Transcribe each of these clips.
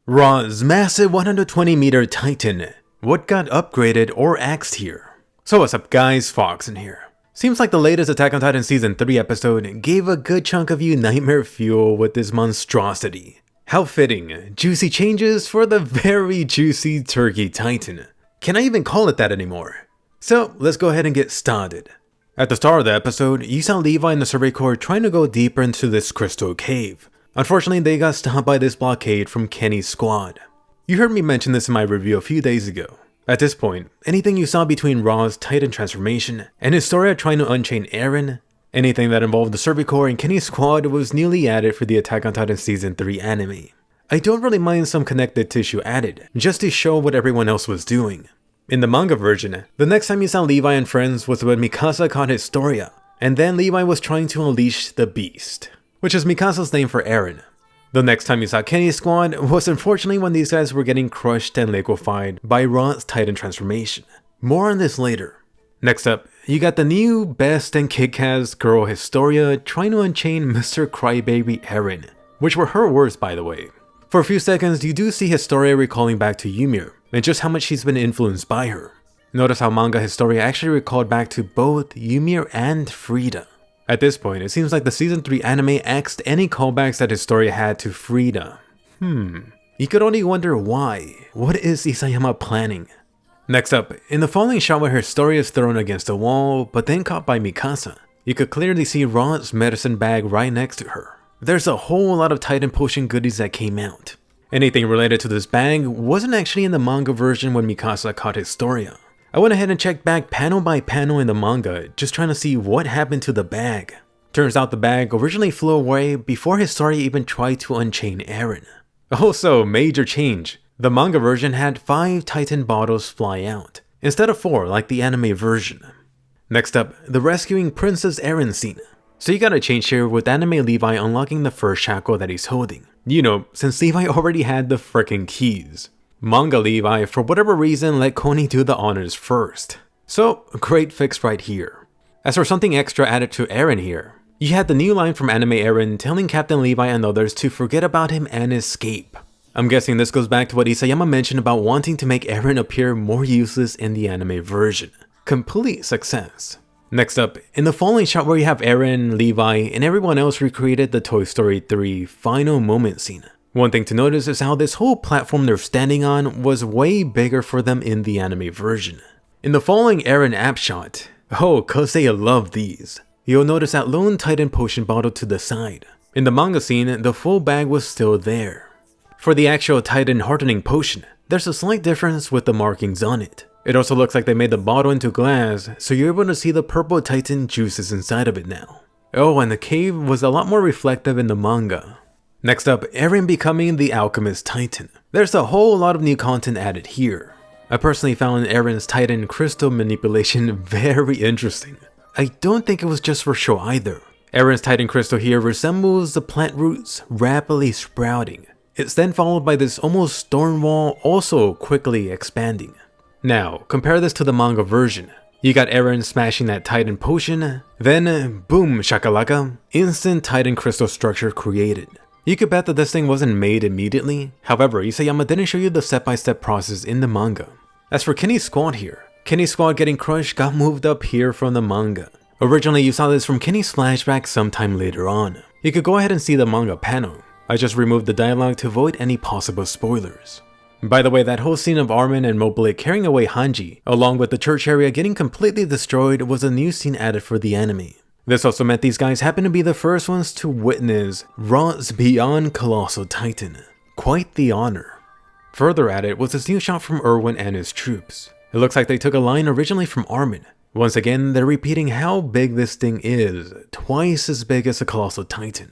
Ra's massive 120-meter Titan. What got upgraded or axed here? So what's up guys, Foxen here. Seems like the latest Attack on Titan Season 3 episode gave a good chunk of you nightmare fuel with this monstrosity. How fitting, juicy changes for the very juicy Turkey Titan. Can I even call it that anymore? So let's go ahead and get started. At the start of the episode, you saw Levi and the Survey Corps trying to go deeper into this crystal cave. Unfortunately, they got stopped by this blockade from Kenny's squad. You heard me mention this in my review a few days ago. At this point, anything you saw between Ra's Titan transformation and Historia trying to unchain Eren, anything that involved the Survey Corps and Kenny's squad was newly added for the Attack on Titan Season 3 anime. I don't really mind some connective tissue added, just to show what everyone else was doing. In the manga version, the next time you saw Levi and friends was when Mikasa caught Historia, and then Levi was trying to unleash the beast, which is Mikasa's name for Eren. The next time you saw Kenny's squad was unfortunately when these guys were getting crushed and liquefied by Ra's Titan transformation. More on this later. Next up, you got the new best and kick-ass girl Historia trying to unchain Mr. Crybaby Eren, which were her words by the way. For a few seconds, you do see Historia recalling back to Ymir, and just how much she's been influenced by her. Notice how manga Historia actually recalled back to both Ymir and Frieda. At this point, it seems like the Season 3 anime axed any callbacks that Historia had to Frieda. You could only wonder why. What is Isayama planning? Next up, in the following shot where Historia is thrown against a wall, but then caught by Mikasa, you could clearly see Ra's medicine bag right next to her. There's a whole lot of Titan potion goodies that came out. Anything related to this bag wasn't actually in the manga version when Mikasa caught Historia. I went ahead and checked back panel by panel in the manga, just trying to see what happened to the bag. Turns out the bag originally flew away before Historia even tried to unchain Eren. Also, major change. The manga version had 5 Titan bottles fly out, instead of 4 like the anime version. Next up, the rescuing Princess Erin scene. So you got a change here with anime Levi unlocking the first shackle that he's holding. You know, since Levi already had the frickin' keys. Manga Levi, for whatever reason, let Koni do the honors first. So, great fix right here. As for something extra added to Eren here, you had the new line from anime Eren telling Captain Levi and others to forget about him and escape. I'm guessing this goes back to what Isayama mentioned about wanting to make Eren appear more useless in the anime version. Complete success. Next up, in the following shot where you have Eren, Levi, and everyone else recreated the Toy Story 3 final moment scene. One thing to notice is how this whole platform they're standing on was way bigger for them in the anime version. In the following Eren app shot, oh cause they love these, you'll notice that lone Titan potion bottle to the side. In the manga scene, the full bag was still there. For the actual Titan hardening potion, there's a slight difference with the markings on it. It also looks like they made the bottle into glass, so you're able to see the purple Titan juices inside of it now. Oh, and the cave was a lot more reflective in the manga. Next up, Eren becoming the Alchemist Titan. There's a whole lot of new content added here. I personally found Eren's Titan crystal manipulation very interesting. I don't think it was just for show either. Eren's Titan crystal here resembles the plant roots rapidly sprouting. It's then followed by this almost stone wall also quickly expanding. Now, compare this to the manga version. You got Eren smashing that Titan potion, then boom shakalaka, instant Titan crystal structure created. You could bet that this thing wasn't made immediately, however Isayama didn't show you the step-by-step process in the manga. As for Kenny's squad here, Kenny's squad getting crushed got moved up here from the manga. Originally you saw this from Kenny's flashback sometime later on. You could go ahead and see the manga panel. I just removed the dialogue to avoid any possible spoilers. By the way, that whole scene of Armin and Mobilik carrying away Hanji, along with the church area getting completely destroyed, was a new scene added for the anime. This also meant these guys happened to be the first ones to witness Ra's beyond Colossal Titan. Quite the honor. Further added was this new shot from Erwin and his troops. It looks like they took a line originally from Armin. Once again, they're repeating how big this thing is, twice as big as a Colossal Titan.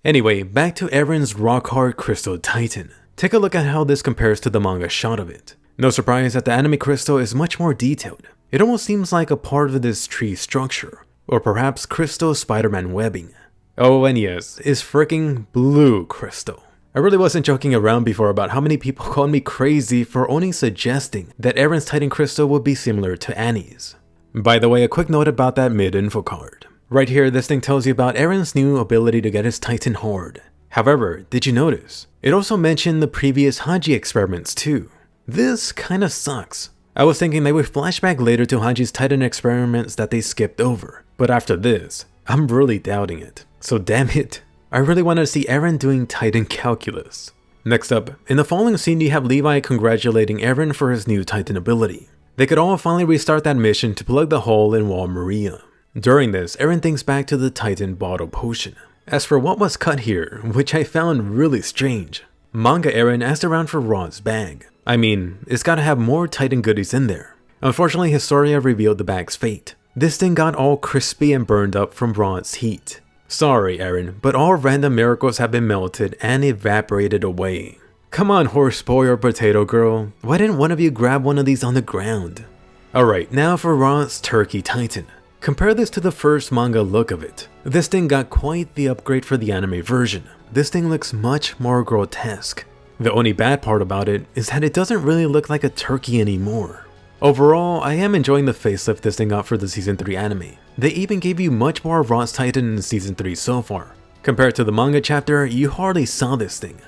Anyway, back to Eren's rock-hard Crystal Titan. Take a look at how this compares to the manga shot of it. No surprise that the anime crystal is much more detailed. It almost seems like a part of this tree structure, or perhaps crystal Spider-Man webbing. Oh, and yes, it's freaking blue crystal. I really wasn't joking around before about how many people called me crazy for only suggesting that Eren's Titan crystal would be similar to Annie's. By the way, a quick note about that mid-info card. Right here, this thing tells you about Eren's new ability to get his Titan hard. However, did you notice? It also mentioned the previous Hanji experiments too. This kinda sucks. I was thinking they would flash back later to Hanji's Titan experiments that they skipped over, but after this, I'm really doubting it. So damn it, I really wanted to see Eren doing Titan calculus. Next up, in the following scene you have Levi congratulating Eren for his new Titan ability. They could all finally restart that mission to plug the hole in Wall Maria. During this, Eren thinks back to the Titan bottle potion. As for what was cut here, which I found really strange, manga Eren asked around for Rod's bag. I mean, it's gotta have more Titan goodies in there. Unfortunately, Historia revealed the bag's fate. This thing got all crispy and burned up from Rod's heat. Sorry, Eren, but all random miracles have been melted and evaporated away. Come on, horse boy or potato girl, why didn't one of you grab one of these on the ground? Alright, now for Rod's Turkey Titan. Compare this to the first manga look of it. This thing got quite the upgrade for the anime version. This thing looks much more grotesque. The only bad part about it is that it doesn't really look like a turkey anymore. Overall, I am enjoying the facelift this thing got for the Season 3 anime. They even gave you much more Rod's Titan in Season 3 so far. Compared to the manga chapter, you hardly saw this thing.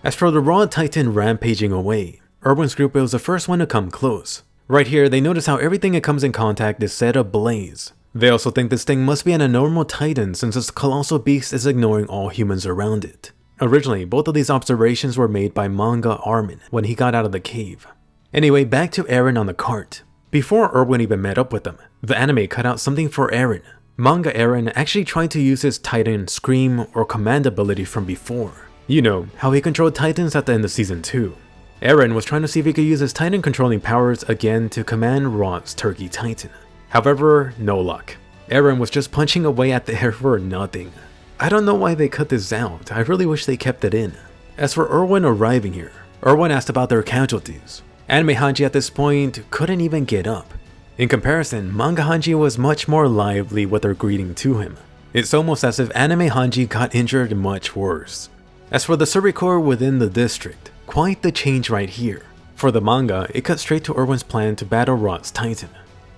As for the Rod Titan rampaging away, Erwin's group was the first one to come close. Right here, they notice how everything it comes in contact is set ablaze. They also think this thing must be an abnormal Titan since this colossal beast is ignoring all humans around it. Originally, both of these observations were made by manga Armin when he got out of the cave. Anyway, back to Eren on the cart. Before Erwin even met up with them, the anime cut out something for Eren. Manga Eren actually tried to use his Titan Scream or Command ability from before. You know, how he controlled Titans at the end of Season 2. Eren was trying to see if he could use his Titan controlling powers again to command Rod's Turkey Titan. However, no luck. Eren was just punching away at the air for nothing. I don't know why they cut this out, I really wish they kept it in. As for Erwin arriving here, Erwin asked about their casualties. Anime Hanji at this point couldn't even get up. In comparison, manga Hanji was much more lively with their greeting to him. It's almost as if anime Hanji got injured much worse. As for the Survey Corps within the district, quite the change right here. For the manga, it cut straight to Erwin's plan to battle Rod's Titan.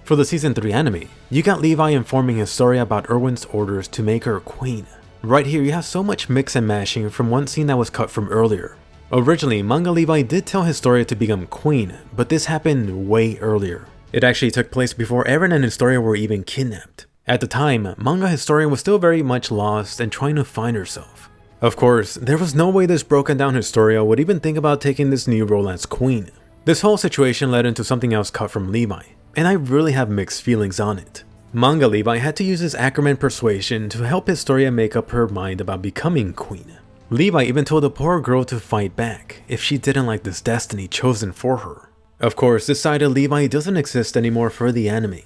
For the Season 3 anime, you got Levi informing Historia about Erwin's orders to make her queen. Right here you have so much mix and mashing from one scene that was cut from earlier. Originally, manga Levi did tell Historia to become queen, but this happened way earlier. It actually took place before Eren and Historia were even kidnapped. At the time, manga Historia was still very much lost and trying to find herself. Of course, there was no way this broken down Historia would even think about taking this new role as queen. This whole situation led into something else cut from Levi, and I really have mixed feelings on it. Manga Levi had to use his Ackerman persuasion to help Historia make up her mind about becoming queen. Levi even told the poor girl to fight back if she didn't like this destiny chosen for her. Of course, this side of Levi doesn't exist anymore for the anime.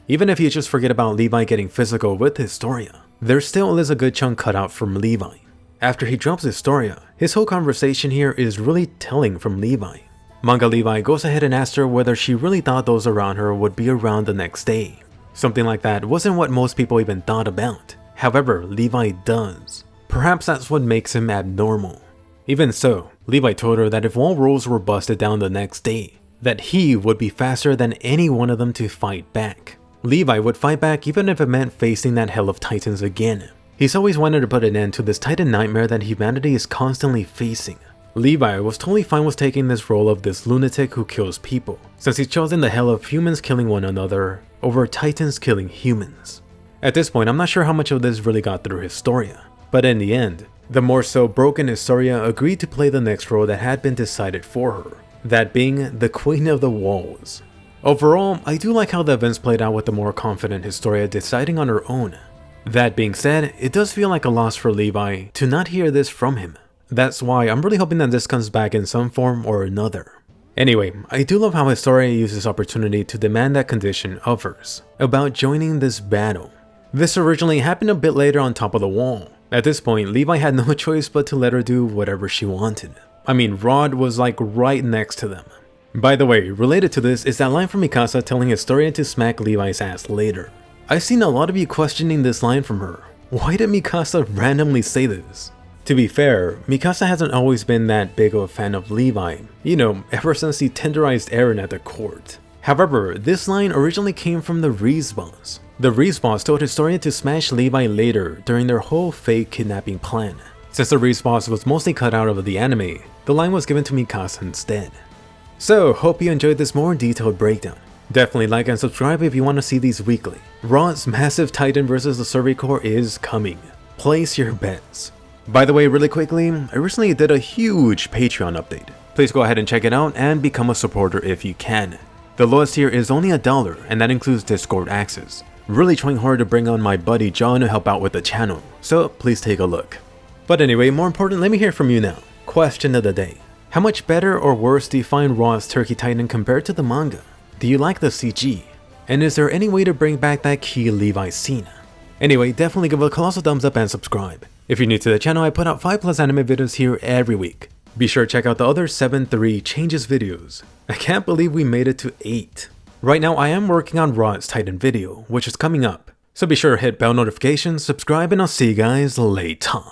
Even if you just forget about Levi getting physical with Historia, there still is a good chunk cut out from Levi. After he drops Historia, his whole conversation here is really telling from Levi. Manga Levi goes ahead and asks her whether she really thought those around her would be around the next day. Something like that wasn't what most people even thought about. However, Levi does. Perhaps that's what makes him abnormal. Even so, Levi told her that if all rules were busted down the next day, that he would be faster than any one of them to fight back. Levi would fight back even if it meant facing that hell of Titans again. He's always wanted to put an end to this Titan nightmare that humanity is constantly facing. Levi was totally fine with taking this role of this lunatic who kills people, since he's chosen the hell of humans killing one another over Titans killing humans. At this point, I'm not sure how much of this really got through Historia, but in the end, the more so broken Historia agreed to play the next role that had been decided for her, that being the Queen of the Walls. Overall, I do like how the events played out with the more confident Historia deciding on her own. That being said, it does feel like a loss for Levi to not hear this from him. That's why I'm really hoping that this comes back in some form or another. Anyway, I do love how Historia used this opportunity to demand that condition of hers, about joining this battle. This originally happened a bit later on top of the wall. At this point, Levi had no choice but to let her do whatever she wanted. I mean, Rod was like right next to them. By the way, related to this is that line from Mikasa telling Historia to smack Levi's ass later. I've seen a lot of you questioning this line from her. Why did Mikasa randomly say this? To be fair, Mikasa hasn't always been that big of a fan of Levi, you know, ever since he tenderized Eren at the court. However, this line originally came from the Reiss boss. The Reiss boss told Historia to smash Levi later during their whole fake kidnapping plan. Since the Reiss boss was mostly cut out of the anime, the line was given to Mikasa instead. So, hope you enjoyed this more detailed breakdown. Definitely like and subscribe if you want to see these weekly. Raw's massive Titan versus the Survey Corps is coming. Place your bets. By the way, really quickly, I recently did a huge Patreon update. Please go ahead and check it out and become a supporter if you can. The lowest tier is only $1 and that includes Discord access. Really trying hard to bring on my buddy John to help out with the channel, so please take a look. But anyway, more important, let me hear from you now. Question of the day. How much better or worse do you find Raw's Turkey Titan compared to the manga? Do you like the CG? And is there any way to bring back that key Levi Cena? Anyway, definitely give a colossal thumbs up and subscribe. If you're new to the channel, I put out 5+ anime videos here every week. Be sure to check out the other 7-3 changes videos. I can't believe we made it to 8. Right now I am working on Raw's Titan video, which is coming up. So be sure to hit bell notifications, subscribe, and I'll see you guys later.